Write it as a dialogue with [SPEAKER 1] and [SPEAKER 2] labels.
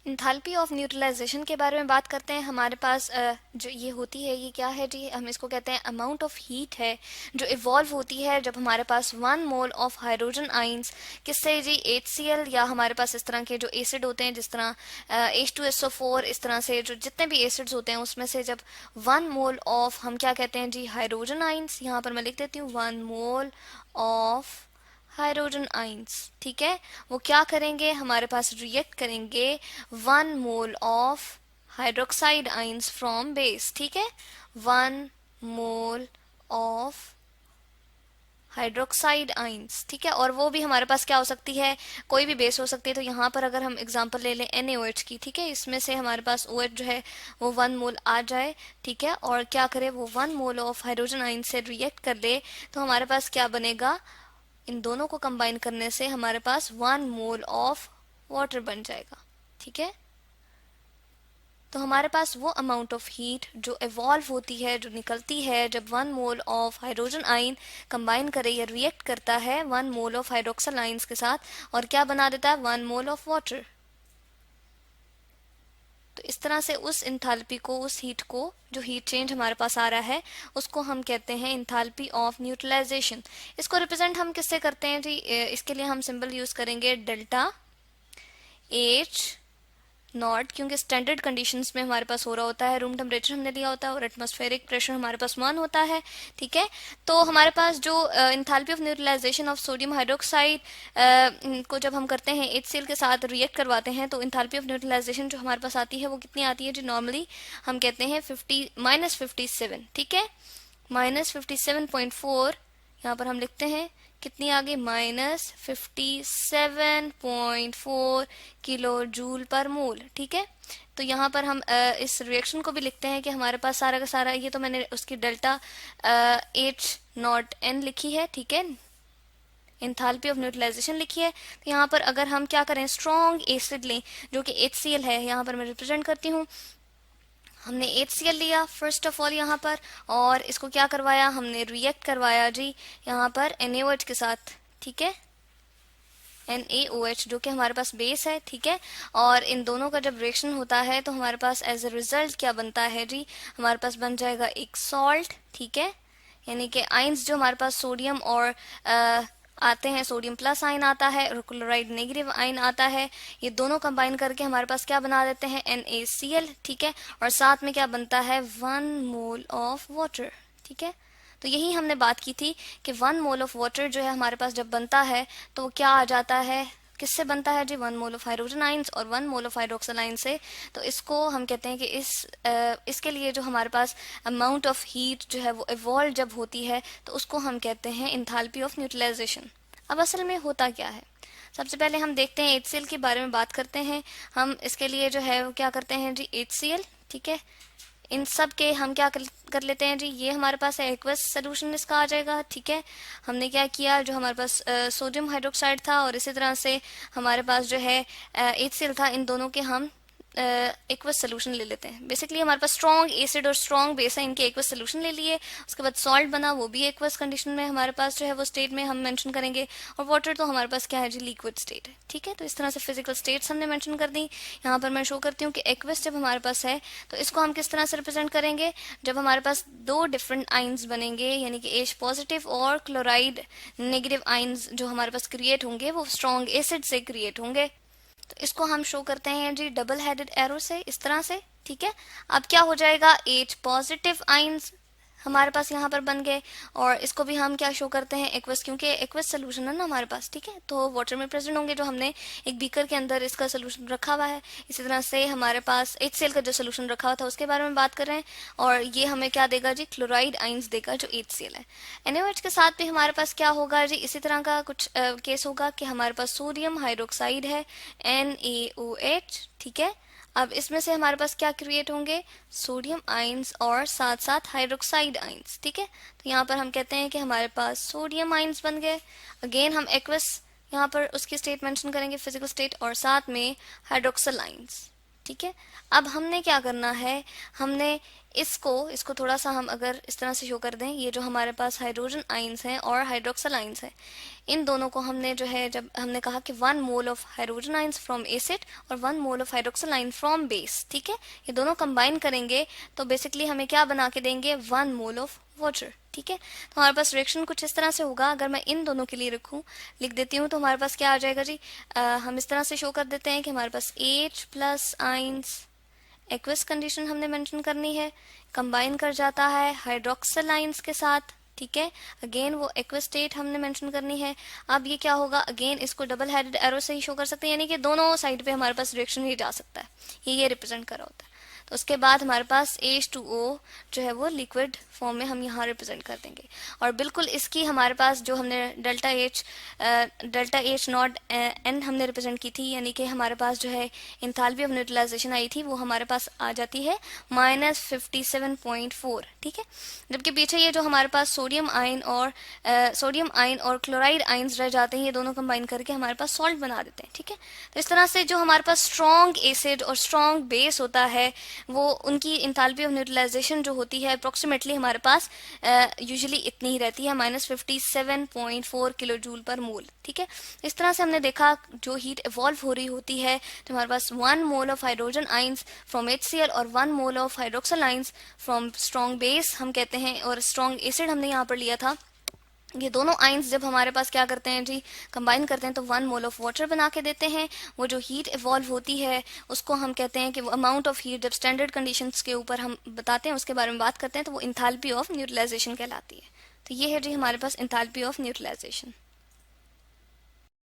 [SPEAKER 1] Enthalpy of neutralisation के बारे में बात करते हैं। हमारे पास जो ये होती है ये क्या है जी, हम इसको कहते हैं अमाउंट ऑफ हीट है जो इवॉल्व होती है जब हमारे पास 1 मोल ऑफ हाइड्रोजन आइंस किससे जी HCl या हमारे पास इस तरह के जो एसिड होते हैं जिस तरह H2SO4 इस तरह से जो जितने भी एसिड्स होते हैं उसमें से जब 1 मोल ऑफ हम क्या कहते हैं जी हाइड्रोजन आइंस, यहाँ पर मैं लिख देती हूँ 1 मोल ऑफ हाइड्रोजन आइंस, ठीक है, वो क्या करेंगे हमारे पास रिएक्ट करेंगे 1 mole of hydroxide ions from base, ठीक है, 1 मोल ऑफ हाइड्रोक्साइड आइंस, ठीक है, और वो भी हमारे पास क्या हो सकती है, कोई भी बेस हो सकती है। तो यहाँ पर अगर हम एग्जांपल ले लें NaOH की, ठीक है, इसमें से हमारे पास OH जो है वो 1 मोल आ जाए, ठीक है, और क्या करे वो 1 मोल ऑफ हाइड्रोजन आइन से रिएक्ट कर ले, तो हमारे पास क्या बनेगा, इन दोनों को कंबाइन करने से हमारे पास 1 मोल ऑफ वाटर बन जाएगा, ठीक है। तो हमारे पास वो अमाउंट ऑफ हीट जो इवॉल्व होती है, जो निकलती है जब 1 मोल ऑफ हाइड्रोजन आइन कंबाइन करे या रिएक्ट करता है 1 मोल ऑफ हाइड्रोक्सल आइंस के साथ और क्या बना देता है 1 मोल ऑफ वाटर। तो इस तरह से उस इंथैल्पी को, उस हीट को, जो हीट चेंज हमारे पास आ रहा है उसको हम कहते हैं इंथैल्पी ऑफ न्यूट्रलाइजेशन। इसको रिप्रेजेंट हम किससे करते हैं जी, इसके लिए हम सिंबल यूज करेंगे डेल्टा H नॉट, क्योंकि स्टैंडर्ड कंडीशंस में हमारे पास हो रहा होता है, रूम टेम्परेचर हमने लिया होता है और एटमॉस्फेरिक प्रेशर हमारे पास 1 होता है, ठीक है। तो हमारे पास जो enthalpy of neutralisation of sodium hydroxide को जब हम करते हैं HCl के साथ रिएक्ट करवाते हैं तो इंथैल्पी ऑफ न्यूट्रलाइजेशन जो हमारे पास आती है वो कितनी आती है जी, नॉर्मली हम कहते हैं -57, ठीक है, -57.4, यहाँ पर हम लिखते हैं कितनी आ गई -57.4 किलो जूल पर मोल, ठीक है। तो यहाँ पर हम इस रिएक्शन को भी लिखते हैं कि हमारे पास सारा का सारा, ये तो मैंने उसकी डेल्टा H0n लिखी है, ठीक है, इंथैल्पी ऑफ न्यूट्रलाइजेशन लिखी है। तो यहाँ पर अगर हम क्या करें, स्ट्रॉन्ग एसिड लें जो कि HCl है, यहाँ पर मैं रिप्रेजेंट करती हूँ, हमने HCl लिया फर्स्ट ऑफ ऑल यहाँ पर और इसको क्या करवाया, हमने रिएक्ट करवाया जी यहाँ पर NaOH के साथ, ठीक है, NaOH जो कि हमारे पास बेस है, ठीक है, और इन दोनों का जब रिएक्शन होता है तो हमारे पास एज ए रिजल्ट क्या बनता है जी, हमारे पास बन जाएगा एक सॉल्ट, ठीक है, यानी कि आइंस जो हमारे पास सोडियम और आते हैं, सोडियम प्लस आइन आता है और क्लोराइड नेगेटिव आइन आता है, ये दोनों कंबाइन करके हमारे पास क्या बना देते हैं NaCl, ठीक है, और साथ में क्या बनता है 1 मोल ऑफ वाटर, ठीक है। तो यही हमने बात की थी कि 1 मोल ऑफ वाटर जो है हमारे पास जब बनता है तो वो क्या आ जाता है, किससे बनता है जी, 1 मोल ऑफ हाइड्रोजन आइंस और 1 मोल ऑफ हाइड्रोक्सल आइन से। तो इसको हम कहते हैं कि इसके लिए जो हमारे पास अमाउंट ऑफ हीट जो है वो इवॉल्व जब होती है तो उसको हम कहते हैं इंथैल्पी ऑफ न्यूट्रलाइजेशन। अब असल में होता क्या है, सबसे पहले हम देखते हैं HCl के बारे में बात करते हैं। हम इसके लिए जो है वो क्या करते हैं जी, HCl, ठीक है, इन सब के हम क्या कर लेते हैं जी, ये हमारे पास है एक्वस सोल्यूशन इसका आ जाएगा, ठीक है। हमने क्या किया, जो हमारे पास सोडियम हाइड्रोक्साइड था और इसी तरह से हमारे पास जो है HCl था, इन दोनों के हम एक्वस सोल्यूशन ले लेते हैं। बेसिकली हमारे पास स्ट्रॉन्ग एसिड और स्ट्रॉन्ग बेस है, इनके एक्वस सोल्यूशन ले लिए, उसके बाद सॉल्ट बना, वो भी एक्वस कंडीशन में हमारे पास जो है वो स्टेट में हम मेंशन करेंगे, और वाटर तो हमारे पास क्या है जी, लिक्विड स्टेट है, ठीक है। तो इस तरह से फिजिकल स्टेट्स हमने मेंशन कर दी। यहाँ पर मैं शो करती हूँ कि एक्वस जब हमारे पास है तो इसको हम किस तरह से रिप्रेजेंट करेंगे, जब हमारे पास दो डिफरेंट आइंस बनेंगे, यानी कि H पॉजिटिव और क्लोराइड नेगेटिव आइंस जो हमारे पास क्रिएट होंगे वो स्ट्रॉन्ग एसिड से क्रिएट होंगे। तो इसको हम शो करते हैं जी डबल हेडेड एरो से, इस तरह से, ठीक है। अब क्या हो जाएगा, H पॉजिटिव आइंस हमारे पास यहाँ पर बन गए और इसको भी हम क्या शो करते हैं एक्वस, क्योंकि एक्वस सोल्यूशन है ना हमारे पास, ठीक है, तो वाटर में प्रेजेंट होंगे, जो हमने एक बीकर के अंदर इसका सोल्यूशन रखा हुआ है। इसी तरह से हमारे पास HCl का जो सोल्यूशन रखा हुआ था उसके बारे में बात कर रहे हैं और ये हमें क्या देगा जी, क्लोराइड आइंस देगा जो HCl है। NaOH के साथ भी हमारे पास क्या होगा जी, इसी तरह का कुछ केस होगा कि हमारे पास सोडियम हाइड्रोक्साइड है NaOH, ठीक है। अब इसमें से हमारे पास क्या क्रिएट होंगे, सोडियम आइंस और साथ साथ हाइड्रोक्साइड आइंस, ठीक है। तो यहाँ पर हम कहते हैं कि हमारे पास सोडियम आइंस बन गए, अगेन हम एक्वस यहाँ पर उसकी स्टेट मेंशन करेंगे, फिजिकल स्टेट, और साथ में हाइड्रोक्सल आइंस, ठीक है। अब हमने क्या करना है, हमने इसको थोड़ा सा हम अगर इस तरह से शो कर दें, ये जो हमारे पास हाइड्रोजन आइंस हैं और हाइड्रोक्सल आइंस हैं, इन दोनों को हमने जो है, जब हमने कहा कि 1 mole of hydrogen ions from acid और 1 मोल ऑफ हाइड्रोक्सल आइन फ्रॉम बेस, ठीक है, ये दोनों कंबाइन करेंगे तो बेसिकली हमें क्या बना के देंगे, 1 मोल ऑफ वाटर, ठीक है। तो हमारे पास रिएक्शन कुछ इस तरह से होगा। अगर मैं इन दोनों के लिए लिख देती हूँ तो हमारे पास क्या आ जाएगा जी, हम इस तरह से शो कर देते हैं कि हमारे पास H plus ions, aqueous condition हमने मेंशन करनी है, कंबाइन कर जाता है हाइड्रोक्सल आइंस के साथ, ठीक है। अगेन वो एक्वस स्टेट हमने मेंशन करनी है। अब ये क्या होगा, अगेन इसको डबल हेडेड एरो से ही शो कर सकते हैं, यानी कि दोनों साइड पे हमारे पास रिएक्शन ही जा सकता है, ये रिप्रेजेंट करा होता है। तो उसके बाद हमारे पास H2O जो है वो लिक्विड फॉर्म में हम यहाँ रिप्रेजेंट कर देंगे। और बिल्कुल इसकी हमारे पास जो हमने डेल्टा H नॉट N हमने रिप्रेजेंट की थी, यानी कि हमारे पास जो है इंथैल्पी ऑफ न्यूट्रलाइजेशन आई थी, वो हमारे पास आ जाती है -57.4, ठीक है। जबकि पीछे ये जो हमारे पास सोडियम आयन और क्लोराइड आयन्स रह जाते हैं, ये दोनों कंबाइन करके हमारे पास सॉल्ट बना देते हैं, ठीक है। तो इस तरह से जो हमारे पास स्ट्रॉन्ग एसिड और स्ट्रॉन्ग बेस होता है, वो उनकी इंथैल्पी ऑफ न्यूट्रलाइजेशन जो होती है अप्रोक्सीमेटली हमारे पास यूजुअली इतनी ही रहती है, -57.4 किलो जूल पर मोल, ठीक है। इस तरह से हमने देखा जो हीट इवॉल्व हो रही होती है, तो हमारे पास 1 mole of hydrogen ions from HCl और 1 mole of hydroxyl ions from strong base हम कहते हैं, और स्ट्रॉन्ग एसिड हमने यहाँ पर लिया था। ये दोनों आइंस जब हमारे पास क्या करते हैं जी, कंबाइन करते हैं तो 1 मोल ऑफ वाटर बना के देते हैं। वो जो हीट इवॉल्व होती है उसको हम कहते हैं कि वो अमाउंट ऑफ हीट, जब स्टैंडर्ड कंडीशंस के ऊपर हम बताते हैं, उसके बारे में बात करते हैं, तो वो इंथैल्पी ऑफ न्यूट्रलाइजेशन कहलाती है। तो ये है जी हमारे पास इंथैल्पी ऑफ न्यूट्रलाइजेशन।